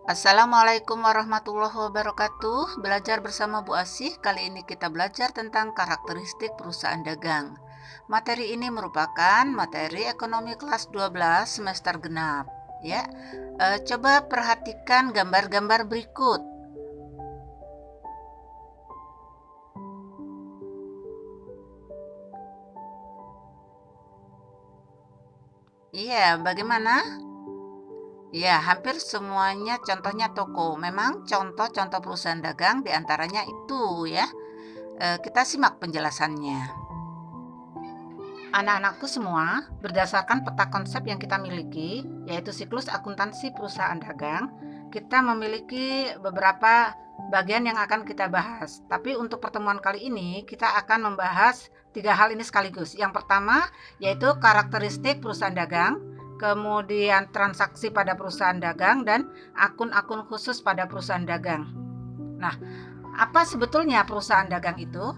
Assalamualaikum warahmatullahi wabarakatuh. Belajar bersama Bu Asih. Kali ini kita belajar tentang karakteristik perusahaan dagang. Materi ini merupakan materi ekonomi kelas 12 semester genap. Ya, coba perhatikan gambar-gambar berikut. Iya, bagaimana? Ya, hampir semuanya contohnya toko. Memang contoh-contoh perusahaan dagang diantaranya itu ya. Kita simak penjelasannya. Anak-anakku semua, berdasarkan peta konsep yang kita miliki, yaitu siklus akuntansi perusahaan dagang, kita memiliki beberapa bagian yang akan kita bahas. Tapi untuk pertemuan kali ini, kita akan membahas 3 hal ini sekaligus. Yang pertama, yaitu karakteristik perusahaan dagang, kemudian transaksi pada perusahaan dagang, dan akun-akun khusus pada perusahaan dagang. Nah, apa sebetulnya perusahaan dagang itu?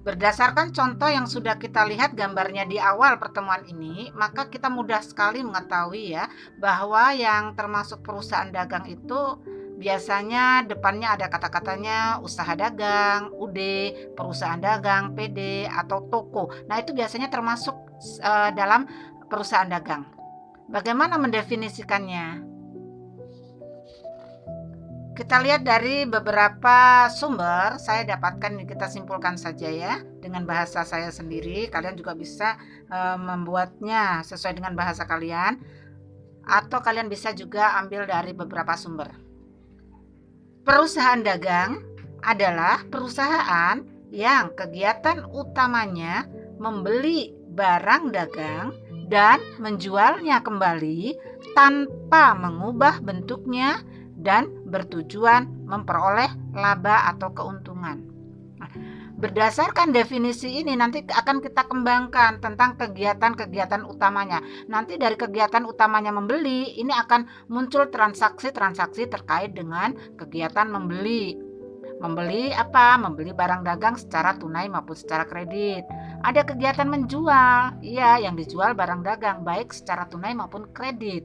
Berdasarkan contoh yang sudah kita lihat gambarnya di awal pertemuan ini, maka kita mudah sekali mengetahui ya bahwa yang termasuk perusahaan dagang itu biasanya depannya ada kata-katanya usaha dagang, UD, perusahaan dagang, PD, atau toko. Nah, itu biasanya termasuk dalam perusahaan dagang. Bagaimana mendefinisikannya? Kita lihat dari beberapa sumber, saya dapatkan, kita simpulkan saja ya dengan bahasa saya sendiri. Kalian juga bisa membuatnya sesuai dengan bahasa kalian, atau kalian bisa juga ambil dari beberapa sumber. Perusahaan dagang adalah perusahaan yang kegiatan utamanya membeli barang dagang dan menjualnya kembali tanpa mengubah bentuknya dan bertujuan memperoleh laba atau keuntungan. Nah, berdasarkan definisi ini nanti akan kita kembangkan tentang kegiatan-kegiatan utamanya. Nanti dari kegiatan utamanya membeli, ini akan muncul transaksi-transaksi terkait dengan kegiatan membeli. Membeli apa? Membeli barang dagang secara tunai maupun secara kredit. Ada kegiatan menjual, iya, yang dijual barang dagang baik secara tunai maupun kredit,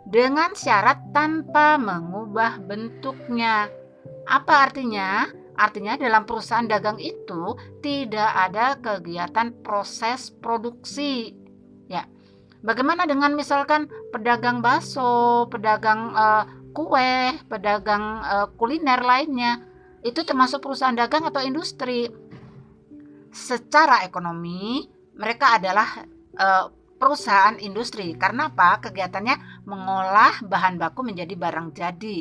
dengan syarat tanpa mengubah bentuknya. Apa artinya? Artinya dalam perusahaan dagang itu tidak ada kegiatan proses produksi. Ya, bagaimana dengan misalkan pedagang bakso, pedagang kue, pedagang kuliner lainnya? Itu termasuk perusahaan dagang atau industri. Secara ekonomi mereka adalah perusahaan industri. Karena apa? Kegiatannya mengolah bahan baku menjadi barang jadi.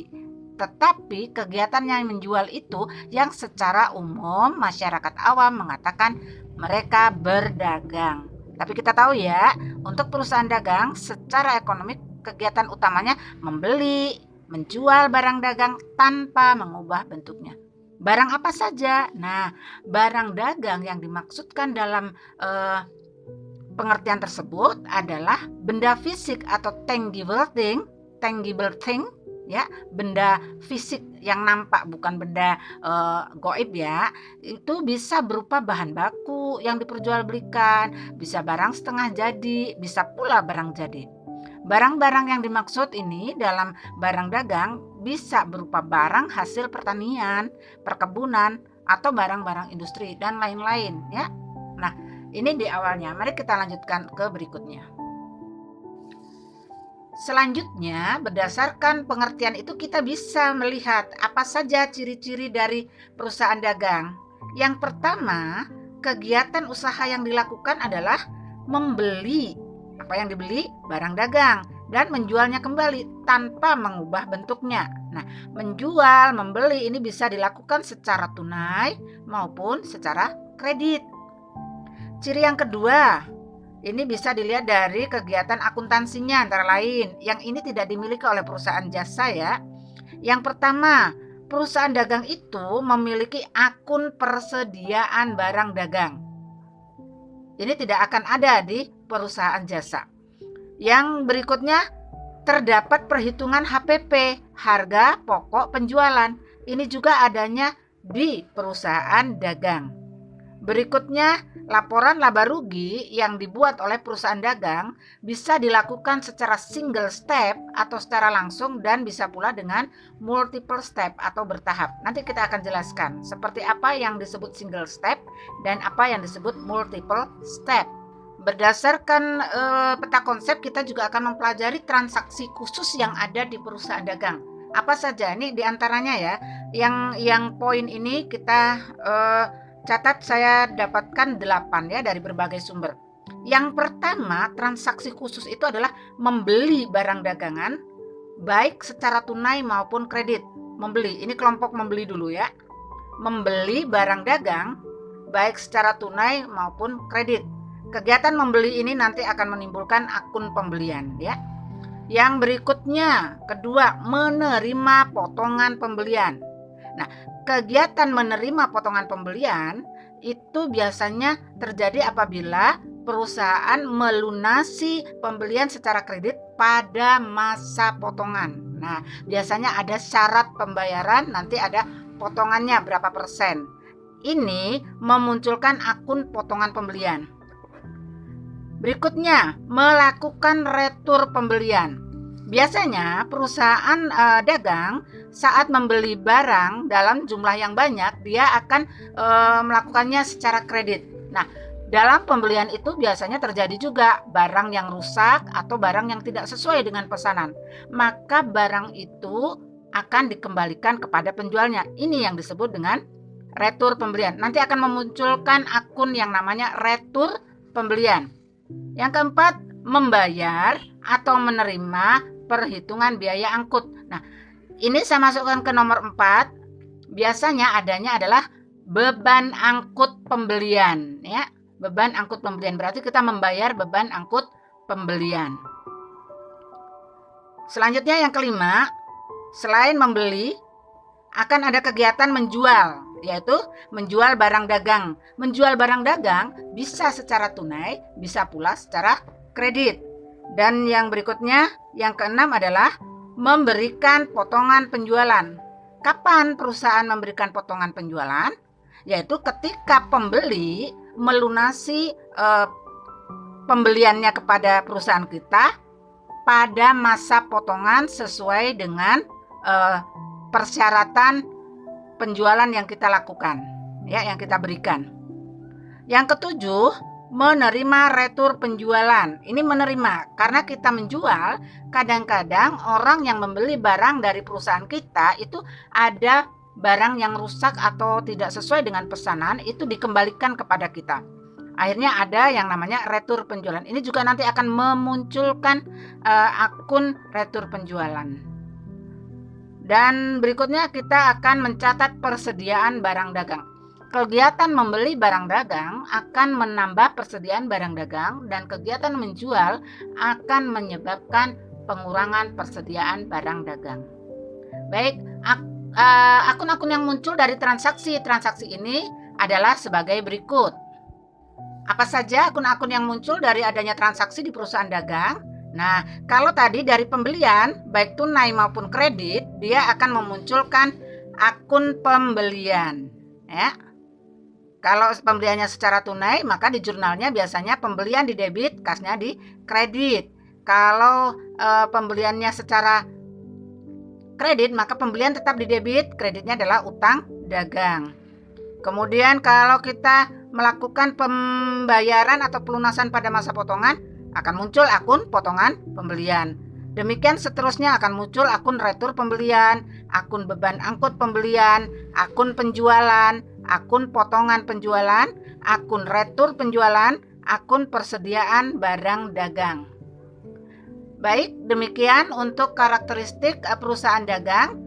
Tetapi kegiatan yang menjual itu yang secara umum masyarakat awam mengatakan mereka berdagang. Tapi kita tahu ya, untuk perusahaan dagang secara ekonomi kegiatan utamanya membeli, menjual barang dagang tanpa mengubah bentuknya. Barang apa saja? Nah, barang dagang yang dimaksudkan dalam pengertian tersebut adalah benda fisik atau tangible thing ya, benda fisik yang nampak, bukan benda goib ya. Itu bisa berupa bahan baku yang diperjualbelikan, bisa barang setengah jadi, bisa pula barang jadi. Barang-barang yang dimaksud ini dalam barang dagang bisa berupa barang hasil pertanian, perkebunan, atau barang-barang industri dan lain-lain ya. Nah, ini di awalnya. Mari kita lanjutkan ke berikutnya. Selanjutnya, berdasarkan pengertian itu kita bisa melihat apa saja ciri-ciri dari perusahaan dagang. Yang pertama, kegiatan usaha yang dilakukan adalah membeli. Apa yang dibeli? Barang dagang, dan menjualnya kembali tanpa mengubah bentuknya. Nah, menjual, membeli ini bisa dilakukan secara tunai maupun secara kredit. Ciri yang kedua, ini bisa dilihat dari kegiatan akuntansinya antara lain. Yang ini tidak dimiliki oleh perusahaan jasa ya. Yang pertama, perusahaan dagang itu memiliki akun persediaan barang dagang. Ini tidak akan ada di perusahaan jasa. Yang berikutnya, terdapat perhitungan HPP, harga pokok penjualan. Ini juga adanya di perusahaan dagang. Berikutnya, laporan laba rugi yang dibuat oleh perusahaan dagang bisa dilakukan secara single step atau secara langsung dan bisa pula dengan multiple step atau bertahap. Nanti kita akan jelaskan seperti apa yang disebut single step dan apa yang disebut multiple step. Berdasarkan peta konsep, kita juga akan mempelajari transaksi khusus yang ada di perusahaan dagang. Apa saja? Ini diantaranya ya. Yang poin ini kita catat, saya dapatkan 8 ya dari berbagai sumber. Yang pertama, transaksi khusus itu adalah membeli barang dagangan baik secara tunai maupun kredit. Membeli, ini kelompok membeli dulu ya. Membeli barang dagang baik secara tunai maupun kredit. Kegiatan membeli ini nanti akan menimbulkan akun pembelian ya. Yang berikutnya, kedua, menerima potongan pembelian. Nah, kegiatan menerima potongan pembelian itu biasanya terjadi apabila perusahaan melunasi pembelian secara kredit pada masa potongan. Nah, biasanya ada syarat pembayaran, nanti ada potongannya berapa persen. Ini memunculkan akun potongan pembelian. Berikutnya, melakukan retur pembelian. Biasanya perusahaan dagang saat membeli barang dalam jumlah yang banyak, dia akan melakukannya secara kredit. Nah, dalam pembelian itu biasanya terjadi juga barang yang rusak atau barang yang tidak sesuai dengan pesanan. Maka barang itu akan dikembalikan kepada penjualnya. Ini yang disebut dengan retur pembelian. Nanti akan memunculkan akun yang namanya retur pembelian. Yang keempat, membayar atau menerima perhitungan biaya angkut. Nah, ini saya masukkan ke nomor 4. Biasanya adanya adalah beban angkut pembelian ya. Beban angkut pembelian berarti kita membayar beban angkut pembelian. Selanjutnya yang kelima, selain membeli akan ada kegiatan menjual, yaitu menjual barang dagang. Menjual barang dagang bisa secara tunai, bisa pula secara kredit. Dan yang berikutnya, yang keenam adalah memberikan potongan penjualan. Kapan perusahaan memberikan potongan penjualan? Yaitu ketika pembeli melunasi pembeliannya kepada perusahaan kita pada masa potongan sesuai dengan persyaratan penjualan yang kita lakukan, ya, yang kita berikan. Yang ketujuh, menerima retur penjualan. Ini menerima karena kita menjual, kadang-kadang orang yang membeli barang dari perusahaan kita itu ada barang yang rusak atau tidak sesuai dengan pesanan, itu dikembalikan kepada kita. Akhirnya ada yang namanya retur penjualan. Ini juga nanti akan memunculkan akun retur penjualan. Dan berikutnya kita akan mencatat persediaan barang dagang. Kegiatan membeli barang dagang akan menambah persediaan barang dagang dan kegiatan menjual akan menyebabkan pengurangan persediaan barang dagang. Baik, akun-akun yang muncul dari transaksi ini adalah sebagai berikut. Apa saja akun-akun yang muncul dari adanya transaksi di perusahaan dagang? Nah, kalau tadi dari pembelian, baik tunai maupun kredit, dia akan memunculkan akun pembelian. Ya. Kalau pembeliannya secara tunai, maka di jurnalnya biasanya pembelian di debit, kasnya di kredit. Kalau pembeliannya secara kredit, maka pembelian tetap di debit, kreditnya adalah utang dagang. Kemudian kalau kita melakukan pembayaran atau pelunasan pada masa potongan, akan muncul akun potongan pembelian. Demikian seterusnya akan muncul akun retur pembelian, akun beban angkut pembelian, akun penjualan, akun potongan penjualan, akun retur penjualan, akun persediaan barang dagang. Baik, demikian untuk karakteristik perusahaan dagang.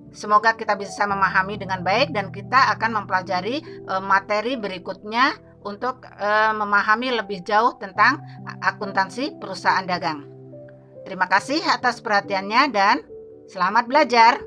Semoga kita bisa memahami dengan baik dan kita akan mempelajari materi berikutnya untuk memahami lebih jauh tentang akuntansi perusahaan dagang. Terima kasih atas perhatiannya dan selamat belajar.